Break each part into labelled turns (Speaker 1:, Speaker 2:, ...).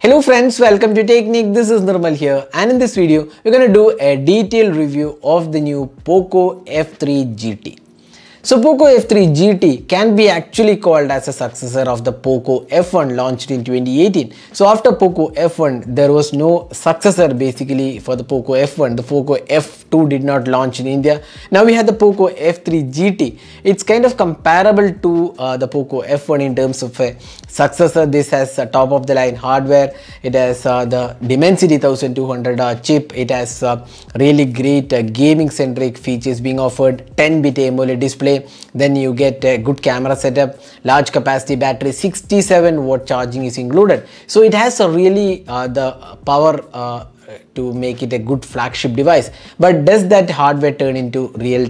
Speaker 1: Hello friends, welcome to Technique. This is Nirmal here, and in this video we're going to do a detailed review of the new Poco F3 GT. So Poco F3 GT can be actually called as a successor of the Poco F1 launched in 2018. So after Poco F1 there was no successor basically for the Poco F1. The Poco F2 did not launch in India. Now we had the Poco F3 GT. It's kind of comparable to the Poco F1 in terms of a successor. This has top of the line hardware. It has the Dimensity 1200 chip. It has really great gaming centric features being offered, 10-bit AMOLED display. Then you get a good camera setup, large capacity battery, 67-watt charging is included. So it has a really the power to make it a good flagship device. But does that hardware turn into real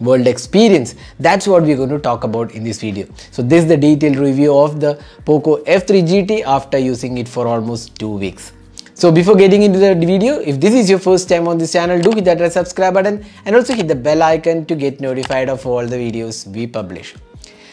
Speaker 1: world experience? That's what we're going to talk about in this video. So this is the detailed review of the Poco F3 GT after using it for almost 2 weeks. So before getting into the video, if this is your first time on this channel, do hit that red subscribe button and also hit the bell icon to get notified of all the videos we publish.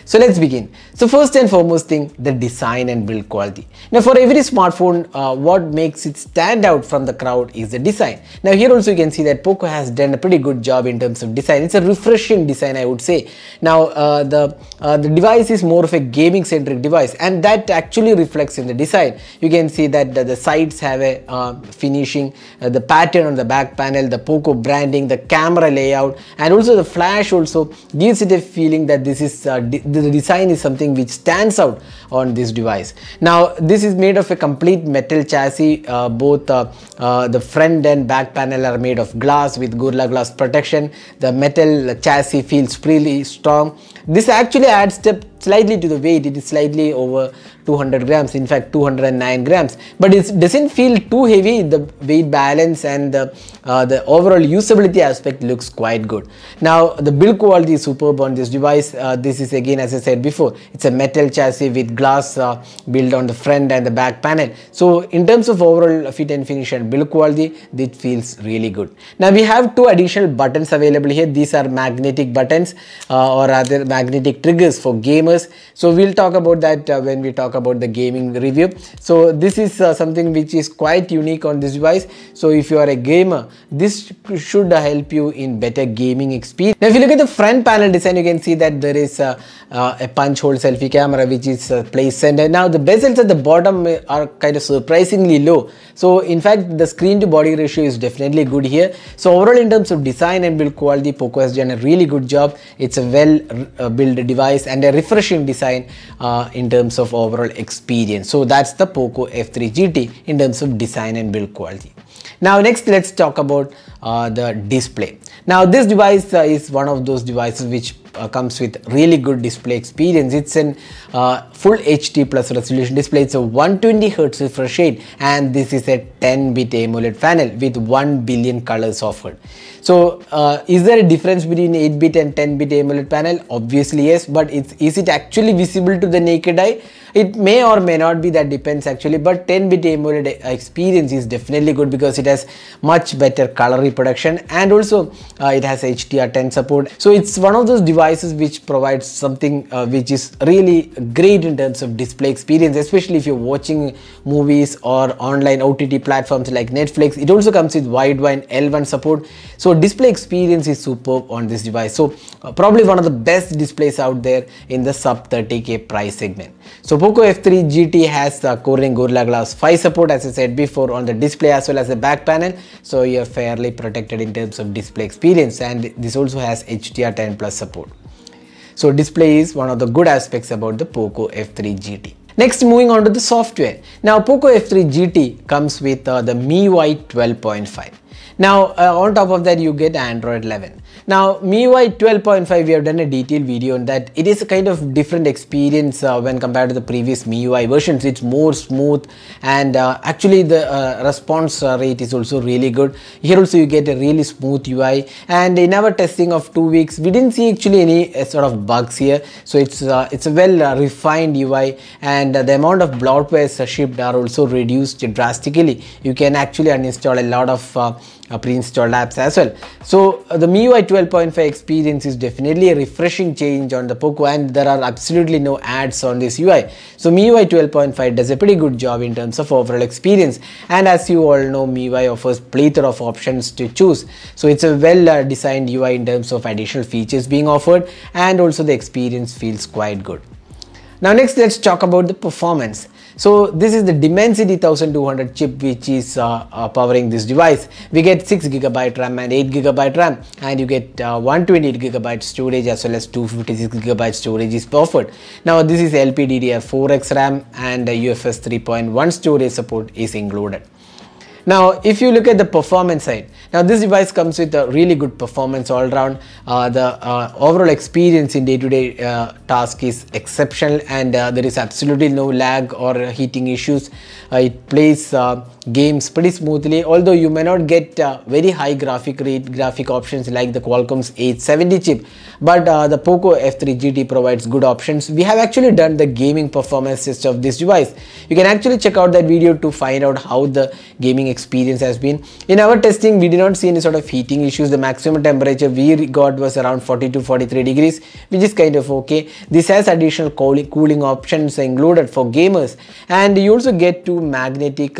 Speaker 1: So let's begin. So first and foremost thing, the design and build quality. Now for every smartphone, what makes it stand out from the crowd is the design. Now here also you can see that Poco has done a pretty good job in terms of design. It's a refreshing design, I would say. Now the device is more of a gaming centric device, and that actually reflects in the design. You can see that the sides have a finishing, the pattern on the back panel, the Poco branding, the camera layout, and also the flash also gives it a feeling that this is the design is something which stands out on this device. Now this is made of a complete metal chassis. Both the front and back panel are made of glass with Gorilla Glass protection. The metal chassis feels pretty strong. This actually adds slightly to the weight. It is slightly over 200 grams, in fact 209 grams, but it doesn't feel too heavy. The weight balance and the overall usability aspect looks quite good. Now the build quality is superb on this device. This is again, as I said before, it's a metal chassis with glass built on the front and the back panel. So in terms of overall fit and finish and build quality, it feels really good. Now we have two additional buttons available here. These are magnetic buttons or rather magnetic triggers for gamers. So we'll talk about that when we talk about the gaming review. So this is something which is quite unique on this device. So if you are a gamer, this should help you in better gaming experience. Now if you look at the front panel design, you can see that there is a punch hole selfie camera which is placed center. Now the bezels at the bottom are kind of surprisingly low. So in fact the screen to body ratio is definitely good here. So overall in terms of design and build quality, Poco has done a really good job. It's a well built device and a refreshing design in terms of overall experience. So that's the Poco F3 GT in terms of design and build quality. Now next let's talk about the display. Now this device is one of those devices which comes with really good display experience. It's an full HD plus resolution display. It's a 120Hz refresh rate, and this is a 10-bit AMOLED panel with 1 billion colors offered. So is there a difference between 8-bit and 10-bit AMOLED panel? Obviously yes, but is it actually visible to the naked eye? It may or may not be, that depends actually, but 10-bit AMOLED experience is definitely good because it has much better color reproduction, and also it has HDR10 support. So it's one of those devices which provides something which is really great in terms of display experience, especially if you're watching movies or online OTT platforms like Netflix. It also comes with wideband L1 support. So display experience is superb on this device. So probably one of the best displays out there in the sub 30K price segment. So Poco F3 GT has the Corning Gorilla Glass 5 support, as I said before, on the display as well as the back panel. So you're fairly protected in terms of display experience, and this also has HDR10 plus support. So display is one of the good aspects about the Poco F3 GT. Next, moving on to the software. Now Poco F3 GT comes with the MIUI 12.5. Now on top of that you get Android 11. Now MIUI 12.5, we have done a detailed video on that. It is a kind of different experience when compared to the previous MIUI versions. It's more smooth, and actually the response rate is also really good. Here also you get a really smooth UI, and in our testing of 2 weeks we didn't see actually any sort of bugs here. So it's a well refined UI, and the amount of bloatware shipped are also reduced drastically. You can actually uninstall a lot of pre-installed apps as well. So the MIUI 12.5 experience is definitely a refreshing change on the Poco, and there are absolutely no ads on this UI. So MIUI 12.5 does a pretty good job in terms of overall experience, and as you all know, MIUI offers plethora of options to choose. So it's a well designed UI in terms of additional features being offered, and also the experience feels quite good. Now next, let's talk about the performance. So this is the Dimensity 1200 chip which is powering this device. We get 6GB RAM and 8GB RAM, and you get 128GB storage as well as 256GB storage is offered. Now this is LPDDR4X RAM, and UFS 3.1 storage support is included. Now if you look at the performance side, now this device comes with a really good performance all around. The overall experience in day-to-day task is exceptional, and there is absolutely no lag or heating issues. It plays games pretty smoothly, although you may not get very high graphic options like the Qualcomm's 870 chip, but the Poco F3 GT provides good options. We have actually done the gaming performance test of this device. You can actually check out that video to find out how the gaming experience has been. In our testing, we did not see any sort of heating issues. The maximum temperature we got was around 40 to 43 degrees, which is kind of okay. This has additional cooling options included for gamers, and you also get two magnetic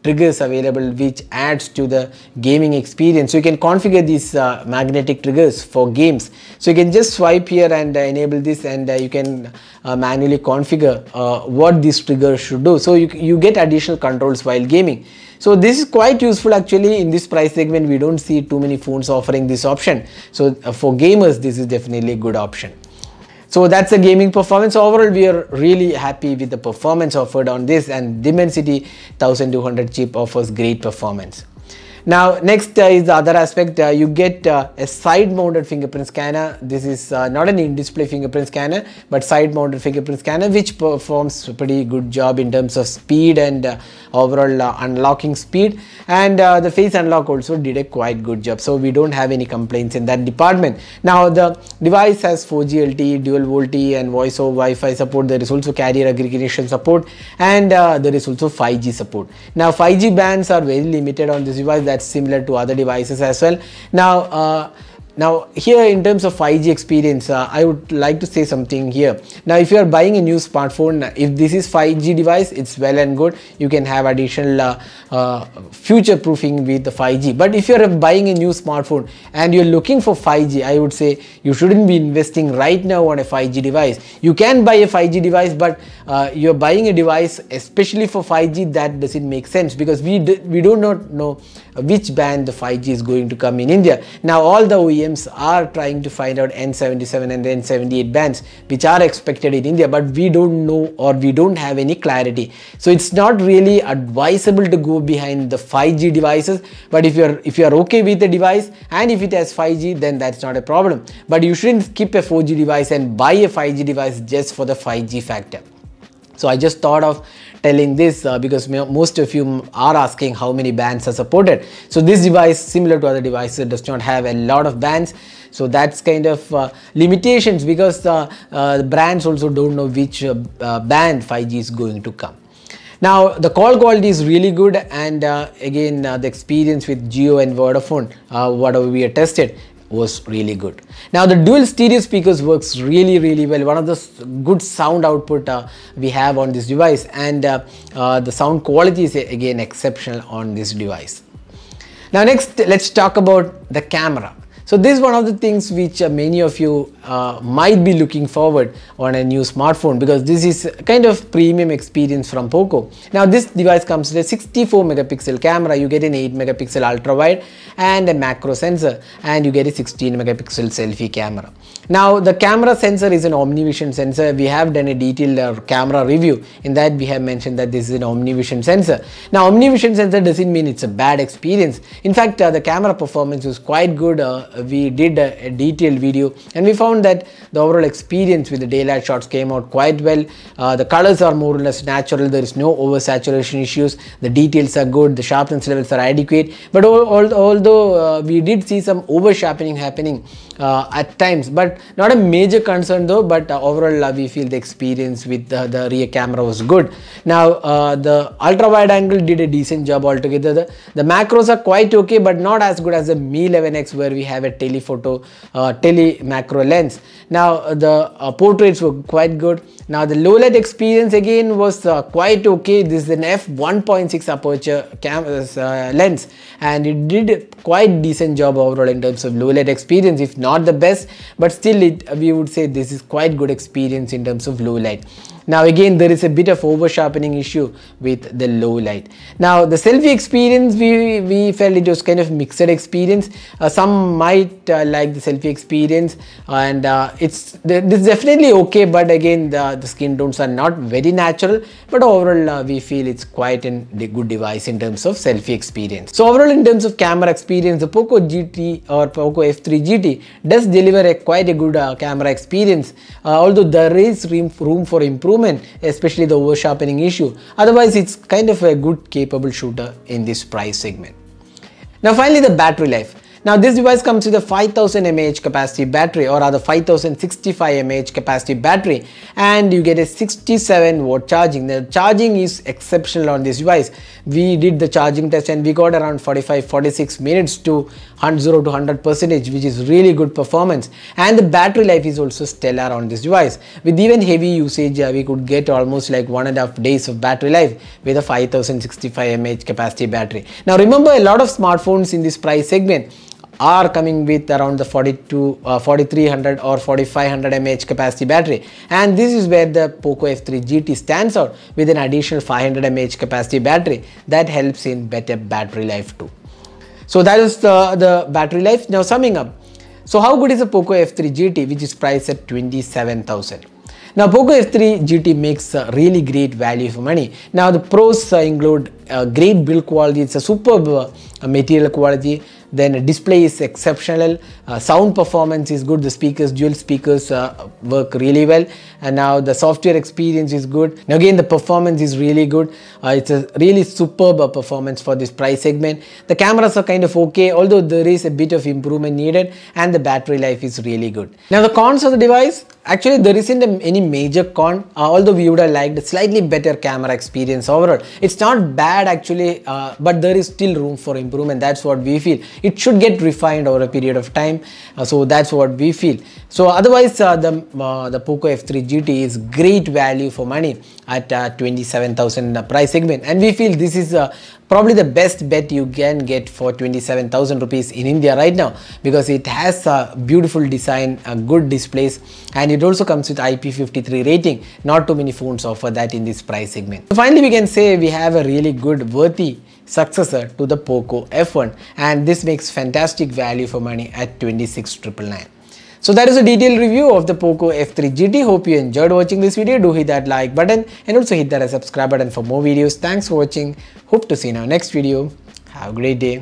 Speaker 1: triggers available, which adds to the gaming experience. So you can configure these magnetic triggers for games. So you can just swipe here and enable this, and you can manually configure what these triggers should do. So you get additional controls while gaming. So this is quite useful actually. In this price segment, we don't see too many phones offering this option. So for gamers, this is definitely a good option. So that's the gaming performance. Overall, we are really happy with the performance offered on this, and Dimensity 1200 chip offers great performance. Now next is the other aspect. You get a side mounted fingerprint scanner. This is not an in-display fingerprint scanner, but side mounted fingerprint scanner, which performs a pretty good job in terms of speed and overall unlocking speed, and the face unlock also did a quite good job, so we don't have any complaints in that department. Now the device has 4G LTE, dual VoLTE and voice over Wi-Fi support. There is also carrier aggregation support, and there is also 5G support. Now 5G bands are very limited on this device. That's similar to other devices as well. Now here in terms of 5G experience, I would like to say something here. Now if you are buying a new smartphone, if this is 5G device, it's well and good. You can have additional future proofing with the 5G. But if you are buying a new smartphone and you're looking for 5G, I would say you shouldn't be investing right now on a 5G device. You can buy a 5G device, but you're buying a device especially for 5G, that doesn't make sense, because we do not know which band the 5G is going to come in India. Now all the OEMs are trying to find out N77 and N78 bands which are expected in India, but we don't know, or we don't have any clarity. So it's not really advisable to go behind the 5G devices. But if you are okay with the device and if it has 5G, then that's not a problem. But you shouldn't skip a 4G device and buy a 5G device just for the 5G factor. So I just thought of telling this because most of you are asking how many bands are supported. So this device, similar to other devices, does not have a lot of bands. So that's kind of limitations, because the brands also don't know which band 5G is going to come. Now the call quality is really good, and again the experience with Jio and Vodafone, whatever we have tested, was really good. Now the dual stereo speakers works really well. One of the good sound output we have on this device, and the sound quality is again exceptional on this device. Now next, let's talk about the camera. So this is one of the things which many of you might be looking forward on a new smartphone, because this is kind of premium experience from Poco. Now this device comes with a 64 megapixel camera. You get an 8 megapixel ultra wide and a macro sensor, and you get a 16 megapixel selfie camera. Now the camera sensor is an OmniVision sensor. We have done a detailed camera review. In that we have mentioned that this is an OmniVision sensor. Now OmniVision sensor doesn't mean it's a bad experience. In fact, the camera performance was quite good. We did a detailed video and we found found that the overall experience with the daylight shots came out quite well. The colors are more or less natural, there is no oversaturation issues, the details are good, the sharpness levels are adequate, but although we did see some over sharpening happening at times, but not a major concern though. But overall we feel the experience with the rear camera was good. Now the ultra wide angle did a decent job altogether. The macros are quite okay, but not as good as the Mi 11X, where we have a telephoto tele macro lens. Now the portraits were quite good. Now the low light experience again was quite okay. This is an f1.6 aperture lens, and it did quite decent job overall in terms of low light experience, if not the best, but still we would say this is quite good experience in terms of low light. Now again, there is a bit of over sharpening issue with the low light. Now the selfie experience, we felt it was kind of mixed experience. Some might like the selfie experience, and this is definitely okay, but again the skin tones are not very natural, but overall we feel it's quite a good device in terms of selfie experience. So overall in terms of camera experience, the Poco GT or Poco F3 GT does deliver quite a good camera experience, although there is room for improvement, especially the over sharpening issue. Otherwise it's kind of a good capable shooter in this price segment. Now finally, the battery life. Now this device comes with a 5000 mAh capacity battery, or rather 5065 mAh capacity battery, and you get a 67 watt charging. The charging is exceptional on this device. We did the charging test and we got around 45-46 minutes to 0 to 100%, which is really good performance, and the battery life is also stellar on this device. With even heavy usage we could get almost like 1.5 days of battery life with a 5065 mAh capacity battery. Now remember, a lot of smartphones in this price segment are coming with around the 4300 or 4500 mAh capacity battery, and this is where the Poco F3 GT stands out with an additional 500 mAh capacity battery that helps in better battery life too. So that is the battery life. Now summing up, so how good is the Poco F3 GT, which is priced at 27,000? Now Poco F3 GT makes really great value for money. Now the pros include great build quality, it's a superb material quality, then display is exceptional, sound performance is good, the speakers, dual speakers work really well, and now the software experience is good. Now again, the performance is really good. It's a really superb performance for this price segment. The cameras are kind of okay, although there is a bit of improvement needed, and the battery life is really good. Now the cons of the device, actually there isn't any major con, although we would have liked a slightly better camera experience overall. It's not bad actually, but there is still room for improvement. That's what we feel. It should get refined over a period of time, so that's what we feel. So otherwise the Poco F3 GT is great value for money at 27,000 price segment, and we feel this is probably the best bet you can get for 27,000 rupees in India right now, because it has a beautiful design, good displays, and it also comes with IP53 rating. Not too many phones offer that in this price segment. So finally we can say we have a really good worthy successor to the Poco F1, and this makes fantastic value for money at 26,999. So that is a detailed review of the Poco F3 GT. Hope you enjoyed watching this video. Do hit that like button and also hit that subscribe button for more videos. Thanks for watching. Hope to see you in our next video. Have a great day.